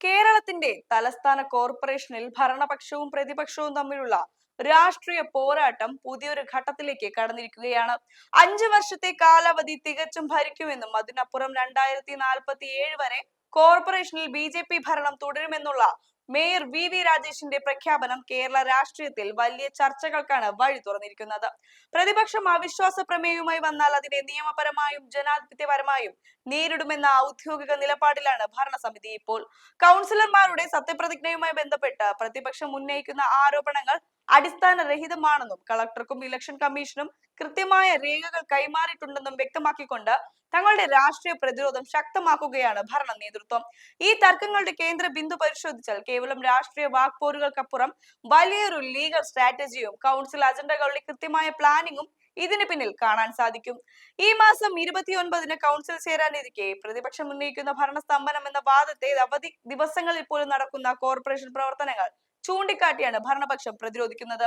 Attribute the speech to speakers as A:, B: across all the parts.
A: കേരളത്തിന്റെ തലസ്ഥാന കോർപ്പറേഷനിൽ ഭരണപക്ഷവും പ്രതിപക്ഷവും തമ്മിലുള്ള രാഷ്ട്രീയ പോരാട്ടം പുതിയൊരു ഘട്ടത്തിലേക്ക് കടന്നിരിക്കുകയാണ്. 5 വർഷത്തെ കാലാവധി തികച്ചും ഭരിക്കുമെന്നും അതിനപ്പുറം 2047 വരെ കോർപ്പറേഷനിൽ BJP ഭരണം തുടരുമെന്നുള്ള മേയർ VV രാജേഷിന്റെ പ്രഖ്യാപനം കേരള രാഷ്ട്രീയത്തിൽ വലിയ ചർച്ചകൾക്കാണ് വഴി തുറന്നിരിക്കുന്നത്. പ്രതിപക്ഷം അവിശ്വാസ പ്രമേയവുമായി വന്നാൽ അതിനെ നിയമപരമായും ജനാധിപത്യപരമായും നേരിടുമെന്ന ഔദ്യോഗിക നിലപാടിലാണ് ഭരണസമിതി ഇപ്പോൾ. കൗൺസിലർമാരുടെ സത്യപ്രതിജ്ഞയുമായി ബന്ധപ്പെട്ട് പ്രതിപക്ഷം ഉന്നയിക്കുന്ന ആരോപണങ്ങൾ അടിസ്ഥാനരഹിതമാണെന്നും കളക്ടർക്കും ഇലക്ഷൻ കമ്മീഷനും കൃത്യമായ രേഖകൾ കൈമാറിയിട്ടുണ്ടെന്നും വ്യക്തമാക്കിക്കൊണ്ട് തങ്ങളുടെ രാഷ്ട്രീയ പ്രതിരോധം ശക്തമാക്കുകയാണ് ഭരണ നേതൃത്വം. ഈ തർക്കങ്ങളുടെ കേന്ദ്ര ബിന്ദു പരിശോധിച്ചാൽ കേവലം രാഷ്ട്രീയ വാക്പോരുകൾക്കപ്പുറം വലിയൊരു ലീഗൽ സ്ട്രാറ്റജിയും കൗൺസിൽ അജണ്ടകളുടെ കൃത്യമായ പ്ലാനിങ്ങും ഇതിന് പിന്നിൽ കാണാൻ സാധിക്കും. ഈ മാസം 29-ന് കൗൺസിൽ ചേരാനിരിക്കെ പ്രതിപക്ഷം ഉന്നയിക്കുന്ന ഭരണസ്തംഭനം എന്ന വാദത്തെ അവധി ദിവസങ്ങളിൽ പോലും നടക്കുന്ന കോർപ്പറേഷൻ പ്രവർത്തനങ്ങൾ ചൂണ്ടിക്കാട്ടിയാണ് ഭരണപക്ഷം പ്രതിരോധിക്കുന്നത്.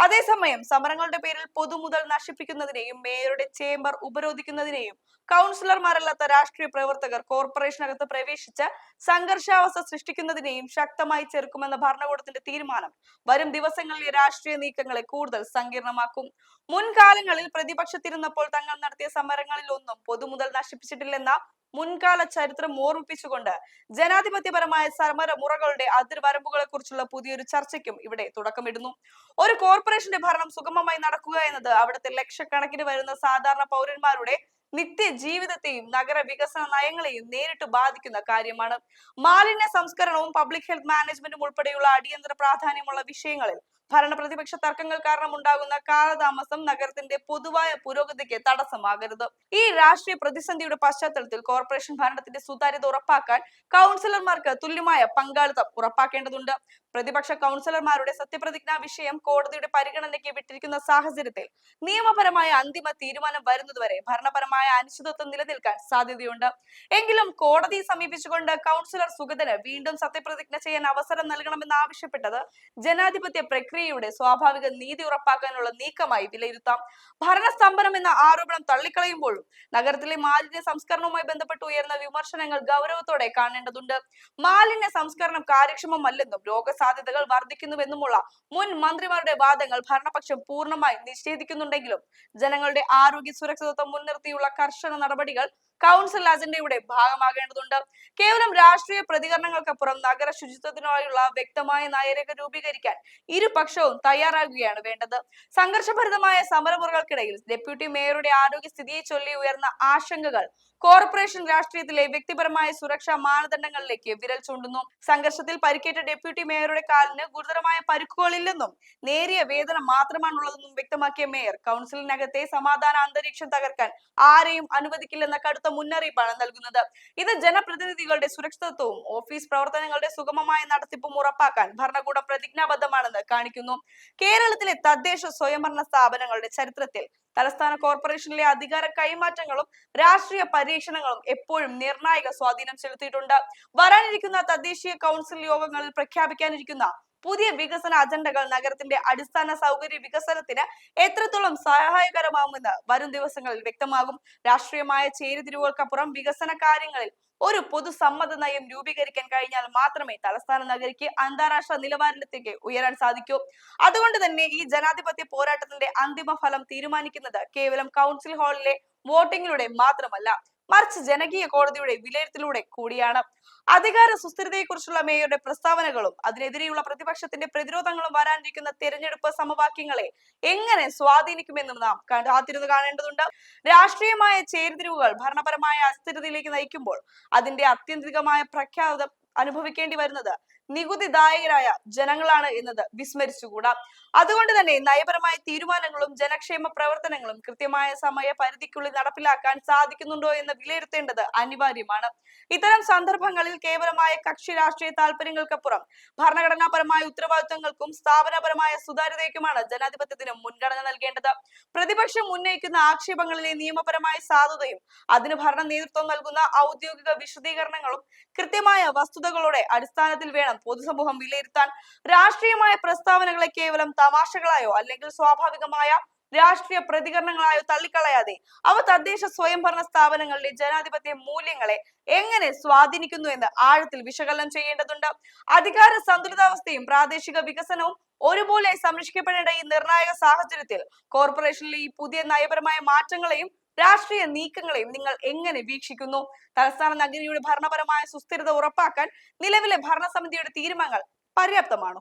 A: അതേസമയം സമരങ്ങളുടെ പേരിൽ പൊതുമുതൽ നശിപ്പിക്കുന്നതിനെയും മേയറുടെ ചേംബർ ഉപരോധിക്കുന്നതിനെയും കൗൺസിലർമാരല്ലാത്ത രാഷ്ട്രീയ പ്രവർത്തകർ കോർപ്പറേഷനകത്ത് പ്രവേശിച്ച് സംഘർഷാവസ്ഥ സൃഷ്ടിക്കുന്നതിനെയും ശക്തമായി ചെറുക്കുമെന്ന ഭരണകൂടത്തിന്റെ തീരുമാനം വരും ദിവസങ്ങളിലെ രാഷ്ട്രീയ നീക്കങ്ങളെ കൂടുതൽ സങ്കീർണമാക്കും. മുൻകാലങ്ങളിൽ പ്രതിപക്ഷത്തിരുന്നപ്പോൾ തങ്ങൾ നടത്തിയ സമരങ്ങളിൽ ഒന്നും പൊതുമുതൽ നശിപ്പിച്ചിട്ടില്ലെന്ന മുൻകാല ചരിത്രം ഓർമ്മിപ്പിച്ചുകൊണ്ട് ജനാധിപത്യപരമായ സമരമുറകളുടെ അതിർവരമ്പുകളെ കുറിച്ചുള്ള പുതിയൊരു ചർച്ചയ്ക്കും ഇവിടെ തുടക്കമിടുന്നു. ഒരു കോർപ്പറേഷന്റെ ഭരണം സുഗമമായി നടക്കുക എന്നത് അവിടുത്തെ ലക്ഷക്കണക്കിന് വരുന്ന സാധാരണ പൗരന്മാരുടെ നിത്യജീവിതത്തെയും നഗര വികസന നയങ്ങളെയും നേരിട്ട് ബാധിക്കുന്ന കാര്യമാണ്. മാലിന്യ സംസ്കരണവും പബ്ലിക് ഹെൽത്ത് മാനേജ്മെന്റും ഉൾപ്പെടെയുള്ള അടിയന്തര പ്രാധാന്യമുള്ള വിഷയങ്ങളിൽ ഭരണ പ്രതിപക്ഷ തർക്കങ്ങൾ കാരണം ഉണ്ടാകുന്ന കാലതാമസം നഗരത്തിന്റെ പൊതുവായ പുരോഗതിക്ക് തടസ്സമാകരുത്. ഈ രാഷ്ട്രീയ പ്രതിസന്ധിയുടെ പശ്ചാത്തലത്തിൽ കോർപ്പറേഷൻ ഭരണത്തിന്റെ സുതാര്യത ഉറപ്പാക്കാൻ കൗൺസിലർമാർക്ക് തുല്യമായ പങ്കാളിത്തം ഉറപ്പാക്കേണ്ടതുണ്ട്. പ്രതിപക്ഷ കൗൺസിലർമാരുടെ സത്യപ്രതിജ്ഞാ വിഷയം കോടതിയുടെ പരിഗണനയ്ക്ക് വിട്ടിരിക്കുന്ന സാഹചര്യത്തിൽ നിയമപരമായ അന്തിമ തീരുമാനം വരുന്നതുവരെ ഭരണപരമായ അനിശ്ചിതത്വം നിലനിൽക്കാൻ സാധ്യതയുണ്ട്. എങ്കിലും കോടതിയെ സമീപിച്ചുകൊണ്ട് കൗൺസിലർ സുഗതന് വീണ്ടും സത്യപ്രതിജ്ഞ ചെയ്യാൻ അവസരം നൽകണമെന്ന് ആവശ്യപ്പെട്ടത് ജനാധിപത്യ പ്രക്രിയയുടെ സ്വാഭാവിക നീതി ഉറപ്പാക്കാനുള്ള നീക്കമായി വിലയിരുത്താം. ഭരണസ്തംഭനം എന്ന ആരോപണം തള്ളിക്കളയുമ്പോഴും നഗരത്തിലെ മാലിന്യ സംസ്കരണവുമായി ബന്ധപ്പെട്ട് ഉയർന്ന വിമർശനങ്ങൾ ഗൗരവത്തോടെ കാണേണ്ടതുണ്ട്. മാലിന്യ സംസ്കരണം കാര്യക്ഷമമല്ലെന്നും രോഗസാധ്യതകൾ വർദ്ധിക്കുന്നുവെന്നുമുള്ള മുൻ മന്ത്രിമാരുടെ വാദങ്ങൾ ഭരണപക്ഷം പൂർണ്ണമായി നിഷേധിക്കുന്നുണ്ടെങ്കിലും ജനങ്ങളുടെ ആരോഗ്യ സുരക്ഷിതത്വം മുൻനിർത്തിയുള്ള കർശന നടപടികൾ കൗൺസിൽ അജണ്ടയുടെ ഭാഗമാകേണ്ടതുണ്ട്. കേവലം രാഷ്ട്രീയ പ്രതികരണങ്ങൾക്കപ്പുറം നഗര ശുചിത്വത്തിനായുള്ള വ്യക്തമായ നയരേഖ രൂപീകരിക്കാൻ ഇരുപക്ഷവും തയ്യാറാകുകയാണ് വേണ്ടത്. സംഘർഷഭരിതമായ സമരമുറകൾക്കിടയിൽ ഡെപ്യൂട്ടി മേയറുടെ ആരോഗ്യസ്ഥിതിയെ ചൊല്ലി ഉയർന്ന ആശങ്കകൾ കോർപ്പറേഷൻ രാഷ്ട്രീയത്തിലെ വ്യക്തിപരമായ സുരക്ഷാ മാനദണ്ഡങ്ങളിലേക്ക് വിരൽ ചൂണ്ടുന്നു. സംഘർഷത്തിൽ പരിക്കേറ്റ ഡെപ്യൂട്ടി മേയറുടെ കാലിന് ഗുരുതരമായ പരിക്കുകളില്ലെന്നും നേരിയ വേദന മാത്രമാണുള്ളതെന്നും വ്യക്തമാക്കിയ മേയർ കൗൺസിലിനകത്തെ സമാധാന അന്തരീക്ഷം തകർക്കാൻ ആരെയും അനുവദിക്കില്ലെന്ന കടുത്ത മുന്നറിയിപ്പാണ് നൽകുന്നത്. ഇത് ജനപ്രതിനിധികളുടെ സുരക്ഷിതത്വവും ഓഫീസ് പ്രവർത്തനങ്ങളുടെ സുഗമമായ നടത്തിപ്പും ഉറപ്പാക്കാൻ ഭരണകൂടം പ്രതിജ്ഞാബദ്ധമാണെന്ന് കാണിക്കുന്നു. കേരളത്തിലെ തദ്ദേശ സ്വയംഭരണ സ്ഥാപനങ്ങളുടെ ചരിത്രത്തിൽ തലസ്ഥാന കോർപ്പറേഷനിലെ അധികാര കൈമാറ്റങ്ങളും രാഷ്ട്രീയ പരീക്ഷണങ്ങളും എപ്പോഴും നിർണായക സ്വാധീനം ചെലുത്തിയിട്ടുണ്ട്. വരാനിരിക്കുന്ന തദ്ദേശീയ കൗൺസിൽ യോഗങ്ങളിൽ പ്രഖ്യാപിക്കാനിരിക്കുന്ന പുതിയ വികസന അജണ്ടകൾ നഗരത്തിന്റെ അടിസ്ഥാന സൗകര്യ വികസനത്തിന് എത്രത്തോളം സഹായകരമാകുമെന്ന് വരും ദിവസങ്ങളിൽ വ്യക്തമാകും. രാഷ്ട്രീയമായ ചേരിതിരിവുകൾക്കപ്പുറം വികസന കാര്യങ്ങളിൽ ഒരു പൊതുസമ്മത നയം രൂപീകരിക്കാൻ കഴിഞ്ഞാൽ മാത്രമേ തലസ്ഥാന നഗരിക്ക് അന്താരാഷ്ട്ര നിലവാരത്തിലേക്ക് ഉയരാൻ സാധിക്കൂ. അതുകൊണ്ട് തന്നെ ഈ ജനാധിപത്യ പോരാട്ടത്തിന്റെ അന്തിമ ഫലം തീരുമാനിക്കുന്നത് കേവലം കൗൺസിൽ ഹാളിലെ വോട്ടിങ്ങിലൂടെ മാത്രമല്ല, മറിച്ച് ജനകീയ കോടതിയുടെ വിലയിരുത്തലിലൂടെ കൂടിയാണ്. അധികാര സുസ്ഥിരതയെക്കുറിച്ചുള്ള മേയറുടെ പ്രസ്താവനകളും അതിനെതിരെയുള്ള പ്രതിപക്ഷത്തിന്റെ പ്രതിരോധങ്ങളും വരാനിരിക്കുന്ന തെരഞ്ഞെടുപ്പ് സമവാക്യങ്ങളെ എങ്ങനെ സ്വാധീനിക്കുമെന്നും നാം കാത്തിരുന്ന് കാണേണ്ടതുണ്ട്. രാഷ്ട്രീയമായ ചേരിതിരിവുകൾ ഭരണപരമായ അസ്ഥിരതയിലേക്ക് നയിക്കുമ്പോൾ അതിന്റെ ആത്യന്തികമായ പ്രഖ്യാപനം അനുഭവിക്കേണ്ടി വരുന്നത് നികുതിദായകരായ ജനങ്ങളാണ് എന്നത് വിസ്മരിച്ചുകൂടാ. അതുകൊണ്ട് തന്നെ നയപരമായ തീരുമാനങ്ങളും ജനക്ഷേമ പ്രവർത്തനങ്ങളും കൃത്യമായ സമയ പരിധിക്കുള്ളിൽ നടപ്പിലാക്കാൻ സാധിക്കുന്നുണ്ടോ എന്ന് വിലയിരുത്തേണ്ടത് അനിവാര്യമാണ്. ഇത്തരം സന്ദർഭങ്ങളിൽ കേവലമായ കക്ഷി രാഷ്ട്രീയ താല്പര്യങ്ങൾക്കപ്പുറം ഭരണഘടനാപരമായ ഉത്തരവാദിത്വങ്ങൾക്കും സ്ഥാപനപരമായ സുതാര്യതയ്ക്കുമാണ് ജനാധിപത്യത്തിന് മുൻഗണന നൽകേണ്ടത്. പ്രതിപക്ഷം ഉന്നയിക്കുന്ന ആക്ഷേപങ്ങളിലെ നിയമപരമായ സാധുതയും അതിന് ഭരണ നേതൃത്വം നൽകുന്ന ഔദ്യോഗിക വിശദീകരണങ്ങളും കൃത്യമായ വസ്തുതകളുടെ അടിസ്ഥാനത്തിൽ വേണം പൊതുസമൂഹം വിലയിരുത്താൻ. രാഷ്ട്രീയമായ പ്രസ്താവനകളെ കേവലം തമാശകളായോ അല്ലെങ്കിൽ സ്വാഭാവികമായ രാഷ്ട്രീയ പ്രതികരണങ്ങളായോ തള്ളിക്കളയാതെ അവ തദ്ദേശ സ്വയംഭരണ സ്ഥാപനങ്ങളിലെ ജനാധിപത്യ മൂല്യങ്ങളെ എങ്ങനെ സ്വാധീനിക്കുന്നു എന്ന് ആഴത്തിൽ വിശകലനം ചെയ്യേണ്ടതുണ്ട്. അധികാര സന്തുലിതാവസ്ഥയും പ്രാദേശിക വികസനവും ഒരുപോലെ സംരക്ഷിക്കപ്പെടേണ്ട ഈ നിർണായക സാഹചര്യത്തിൽ കോർപ്പറേഷനിലെ ഈ പുതിയ നയപരമായ മാറ്റങ്ങളെയും രാഷ്ട്രീയ നീക്കങ്ങളെയും നിങ്ങൾ എങ്ങനെ വീക്ഷിക്കുന്നു? തലസ്ഥാന നഗരിയുടെ ഭരണപരമായ സുസ്ഥിരത ഉറപ്പാക്കാൻ നിലവിലെ ഭരണസമിതിയുടെ തീരുമാനങ്ങൾ പര്യാപ്തമാണോ?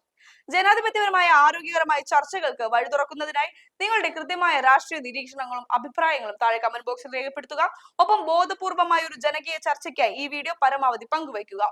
A: ജനാധിപത്യപരമായ ആരോഗ്യകരമായ ചർച്ചകൾക്ക് വഴി തുറക്കുന്നതിനായി നിങ്ങളുടെ കൃത്യമായ രാഷ്ട്രീയ നിരീക്ഷണങ്ങളും അഭിപ്രായങ്ങളും താഴെ കമന്റ് ബോക്സിൽ രേഖപ്പെടുത്തുക. ഒപ്പം ബോധപൂർവമായ ഒരു ജനകീയ ചർച്ചയ്ക്കായി ഈ വീഡിയോ പരമാവധി പങ്കുവയ്ക്കുക.